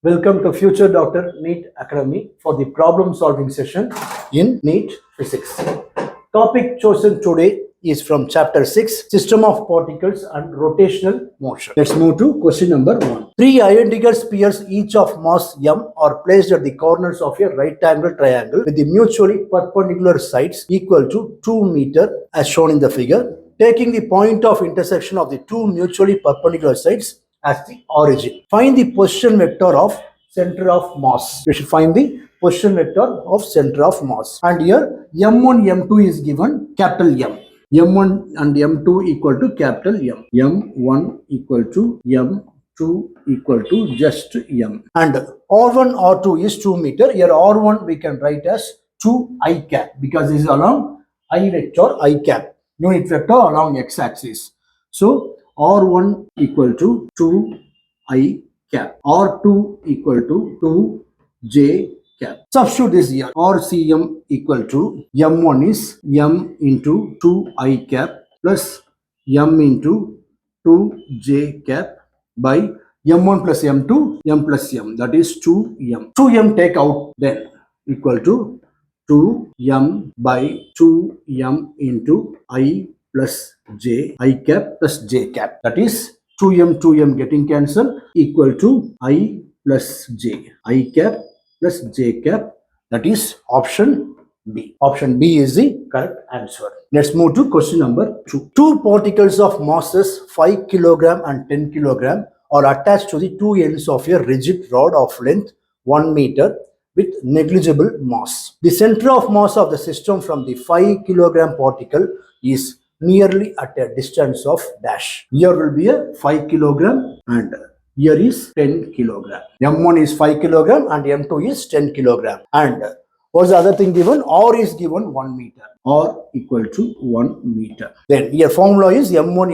Welcome to Future Doctor NEET Academy for the problem solving session in NEET Physics. Topic chosen today is from chapter 6, System of Particles and Rotational Motion. Let's move to question number 1. Three identical spheres, each of mass m, are placed at the corners of a right angle triangle with the mutually perpendicular sides equal to 2 meters as shown in the figure. Taking the point of intersection of the two mutually perpendicular sides as the origin. Find the position vector of center of mass. We should find the position vector of center of mass. And here m1, m2 is given capital M. m1 and m2 equal to capital M. m1 equal to m2 equal to just m. And r1, r2 is 2 meter. Here r1 we can write as 2 I cap because this is along I vector I cap. Unit vector along x-axis. So R1 equal to 2 I cap. R2 equal to 2 J cap. Substitute this here. RCM equal to M1 is M into 2 I cap plus M into 2 J cap by M1 plus M2, M plus M. That is 2M. 2M take out then equal to 2M by 2M into I plus J, I cap plus J cap. That is 2M getting cancelled equal to I plus J, I cap plus J cap. That is option B. Option B is the correct answer. Let's move to question number 2. Two particles of masses 5 kg and 10 kg are attached to the two ends of a rigid rod of length 1 meter with negligible mass. The center of mass of the system from the 5 kg particle is nearly at a distance of dash. Here will be a 5 kg and here is 10 kg. M1 is 5 kg and M2 is 10 kg. And what's the other thing given? R is given 1 meter. R equal to 1 meter. Then here formula is M1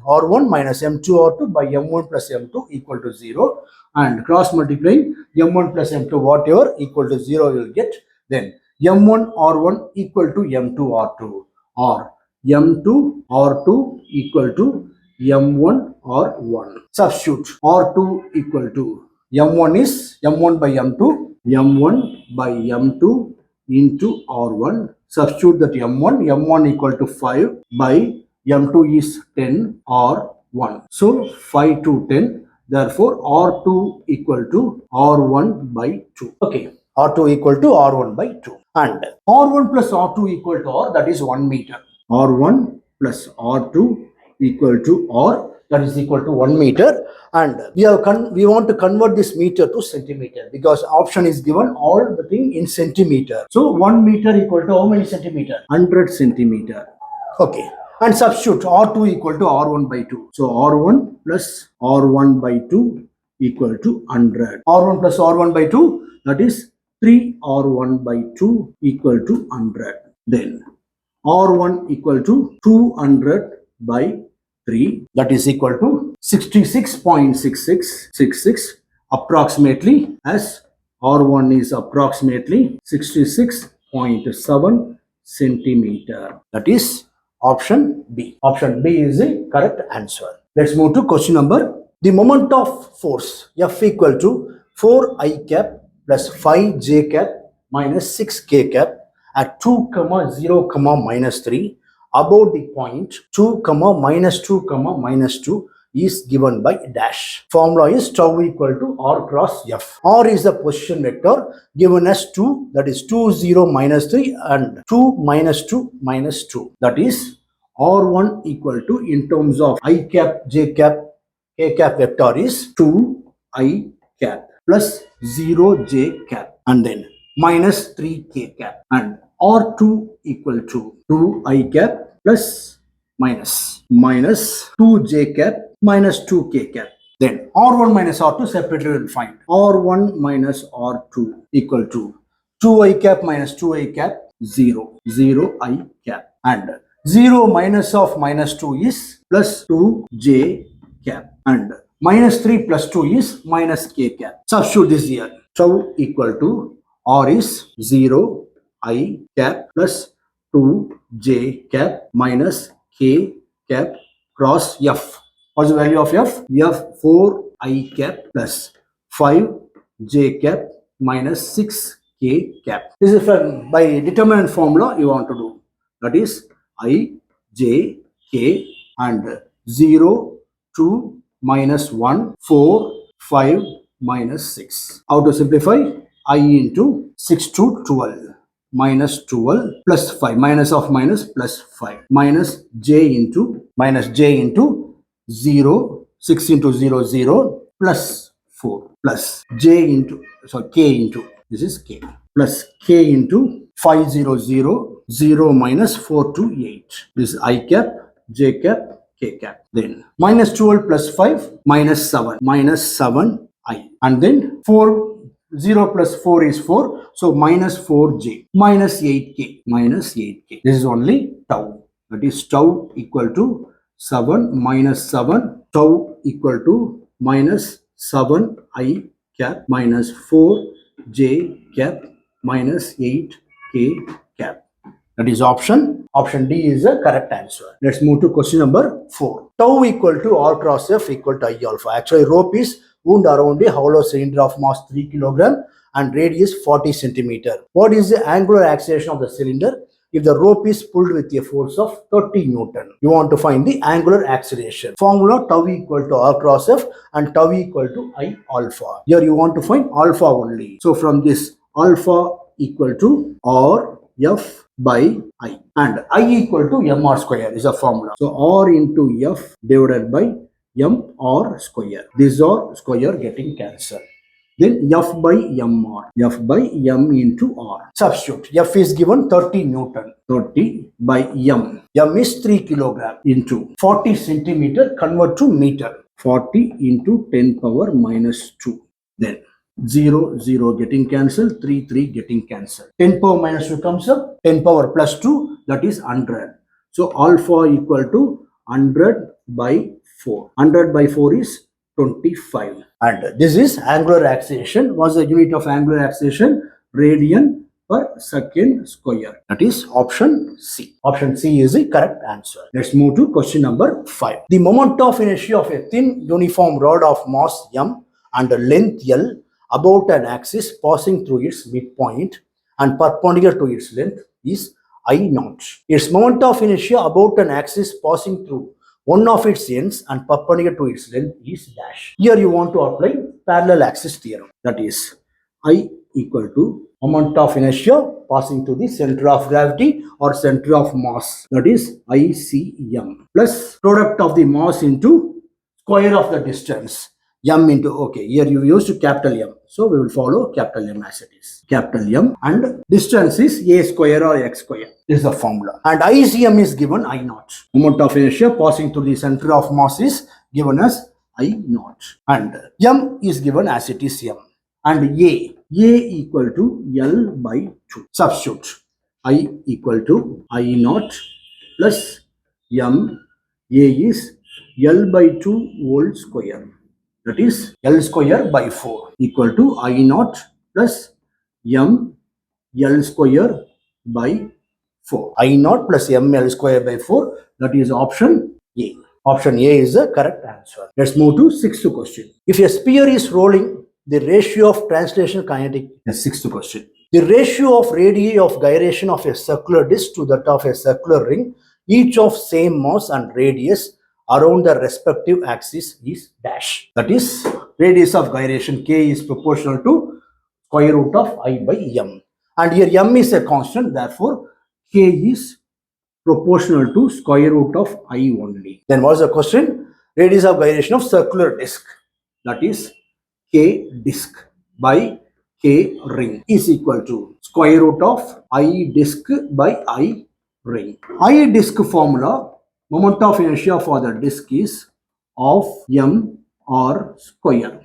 R1 minus M2 R2 by M1 plus M2 equal to 0. And cross multiplying M1 plus M2 whatever equal to 0 you will get. Then M1 R1 equal to M2 R2 or M2 R2 equal to M1 R1. Substitute R2 equal to M1 is M1 by M2, M1 by M2 into R1. Substitute that M1 equal to 5 by M2 is 10 R1. So 5 to 10. Therefore R2 equal to R1 by 2. Okay. R2 equal to R1 by 2. And R1 plus R2 equal to R, that is 1 meter. R1 plus R2 equal to R, that is equal to 1 meter. And we want to convert this meter to centimeter because option is given all the thing in centimeter. So 1 meter equal to how many centimeter? 100 centimeter. Okay. And substitute R2 equal to R1 by 2. So R1 plus R1 by 2 equal to 100. R1 plus R1 by 2, that is 3 R1 by 2 equal to 100. Then R1 equal to 200 by 3, that is equal to 66.6666 approximately, as R1 is approximately 66.7 centimeter. That is option B. Option B is the correct answer. Let's move to question number. The moment of force F equal to 4 I cap plus 5 J cap minus 6 K cap at 2, 0, minus 3 about the point 2, minus 2, minus 2 is given by dash. Formula is tau equal to R cross F. R is the position vector given as 2, that is 2, 0, minus 3 and 2, minus 2, minus 2. That is R1 equal to, in terms of I cap, J cap, K cap vector is 2 I cap plus 0 J cap and then minus 3 K cap, and R2 equal to 2 I cap plus minus 2 J cap minus 2 K cap. Then R1 minus R2 separately we will find. R1 minus R2 equal to 2 I cap minus 2 I cap 0 I cap, and 0 minus of minus 2 is plus 2 J cap, and minus 3 plus 2 is minus K cap. Substitute this here. Tau equal to R is 0 I cap plus 2 J cap minus K cap cross F. What's the value of F? F 4 I cap plus 5 j cap minus 6k cap. This is from by determinant formula you want to do. That is I, j, k and 0, 2, minus 1, 4, 5, minus 6. How to simplify? I into 6 to 12 minus 12 plus 5 minus of minus plus 5 minus j into 0 6 into 0 0 plus 4 plus j into k into this is k plus k into 500 0 minus 4 to 8. This is I cap, j cap, k cap. Then minus 12 plus 5 minus 7 I and then 4 0 plus 4 is 4. So minus 4j minus 8k. This is only tau. That is tau equal to 7 minus 7. Tau equal to minus 7i cap minus 4j cap minus 8k cap. That is option. Option D is the correct answer. Let's move to question number 4. Tau equal to R cross F equal to I alpha. Actually, rope is wound around a hollow cylinder of mass 3 kg and radius 40 centimeter. What is the angular acceleration of the cylinder if the rope is pulled with a force of 30 Newton? You want to find the angular acceleration. Formula tau equal to R cross F and tau equal to I alpha. Here you want to find alpha only. So from this alpha equal to R F by I and I equal to mr square is a formula. So R into F divided by mr square. These are square getting cancelled. Then F by mr. F by m into R. Substitute. F is given 30 Newton. 30 by m. M is 3 kg into 40 centimeter convert to meter. 40 into 10 power minus 2. Then 0, 0 getting cancelled, 3, 3 getting cancelled. 10 power minus 2 comes up, 10 power plus 2, that is 100. So alpha equal to 100 by 4. 100 by 4 is 25. And this is angular acceleration. What's the unit of angular acceleration? Radian per second square. That is option C. Option C is the correct answer. Let's move to question number 5. The moment of inertia of a thin uniform rod of mass m and length L about an axis passing through its midpoint and perpendicular to its length is I naught. Its moment of inertia about an axis passing through one of its ends and perpendicular to its length is dash. Here you want to apply parallel axis theorem. That is I equal to moment of inertia passing to the center of gravity or center of mass. That is ICM plus product of the mass into square of the distance. M into, okay, here you used capital M. So we will follow capital M as it is. Capital M and distance is A square or X square. This is the formula. And ICM is given I naught. Moment of inertia passing through the center of mass is given as I naught. And M is given as it is M. And A equal to L by 2. Substitute. I equal to I naught plus M. A is L by 2 whole square. That is L square by 4 equal to I naught plus M L square by 4. I naught plus M L square by 4. That is option A. Option A is the correct answer. Let's move to 6th question. If a sphere is rolling, the ratio of translation kinetic. The 6th question. The ratio of radii of gyration of a circular disc to that of a circular ring, each of same mass and radius around the respective axis is dash. That is radius of gyration k is proportional to square root of I by m. And here m is a constant, therefore k is proportional to square root of I only. Then what's the question? Radius of gyration of circular disc. That is k disc by k ring is equal to square root of I disc by I ring. I disc formula, moment of inertia for the disc is of m r square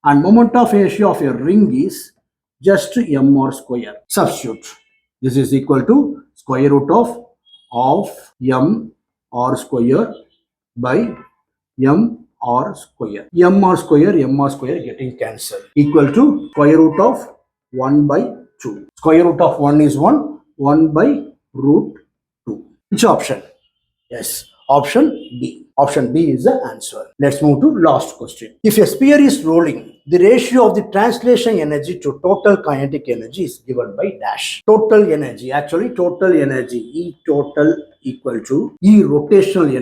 and moment of inertia of a ring is just m r square. Substitute. This is equal to square root of m r square by m r square. M r square getting cancelled. Equal to square root of 1 by 2. Square root of 1 is 1. 1 by root 2. Which option? Yes, option B. Option B is the answer. Let's move to last question. If a sphere is rolling, the ratio of the translation energy to total kinetic energy is given by dash. Total energy, actually total energy, E total equal to E rotational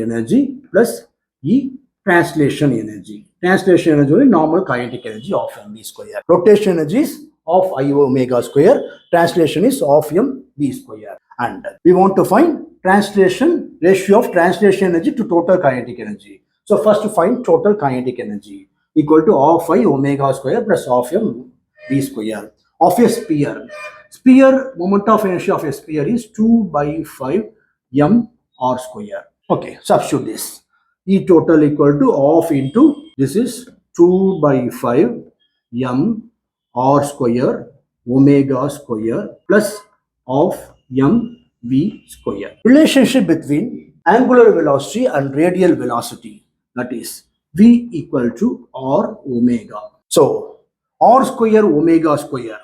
energy plus E translation energy. Translation energy is normal kinetic energy of mv square. Rotation energy is of I omega square. Translation is of mv square. And we want to find translation ratio of translation energy to total kinetic energy. So first to find total kinetic energy equal to of I omega square plus of m v square of a sphere. Sphere moment of inertia of a sphere is 2 by 5 m r square. Okay, substitute this. E total equal to of into this is 2 by 5 m r square omega square plus of m v square. Relationship between angular velocity and radial velocity, that is v equal to r omega. So r square omega square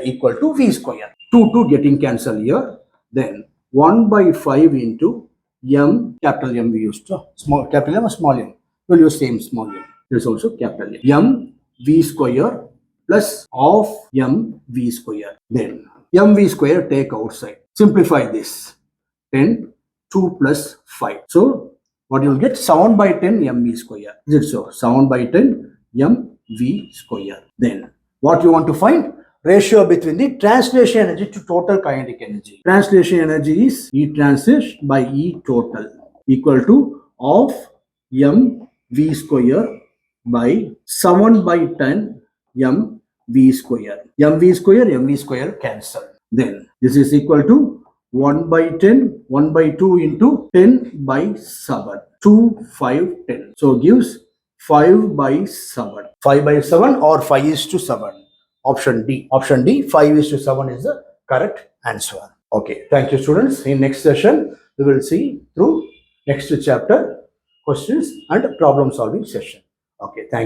equal to v square. 2 getting cancelled here. Then 1 by 5 into m, capital M we used to, small capital M or small m. We'll use same small m. There is also capital M. M v square plus of m v square. Then m v square take outside. Simplify this. 10, 2 plus 5. So what you will get? 7 by 10 mv square. Is it so? 7 by 10 mv square. Then what you want to find? Ratio between the translation energy to total kinetic energy. Translation energy is E translation by E total equal to of m v square by 7 by 10 m v square. M v square cancel. Then this is equal to 1 by 10, 1 by 2 into 10 by 7. 2, 5, 10. So gives 5 by 7. 5 by 7 or 5 is to 7. Option D. Option D, 5 is to 7 is the correct answer. Okay, thank you students. In next session, we will see through next chapter questions and problem solving session. Okay, thank you.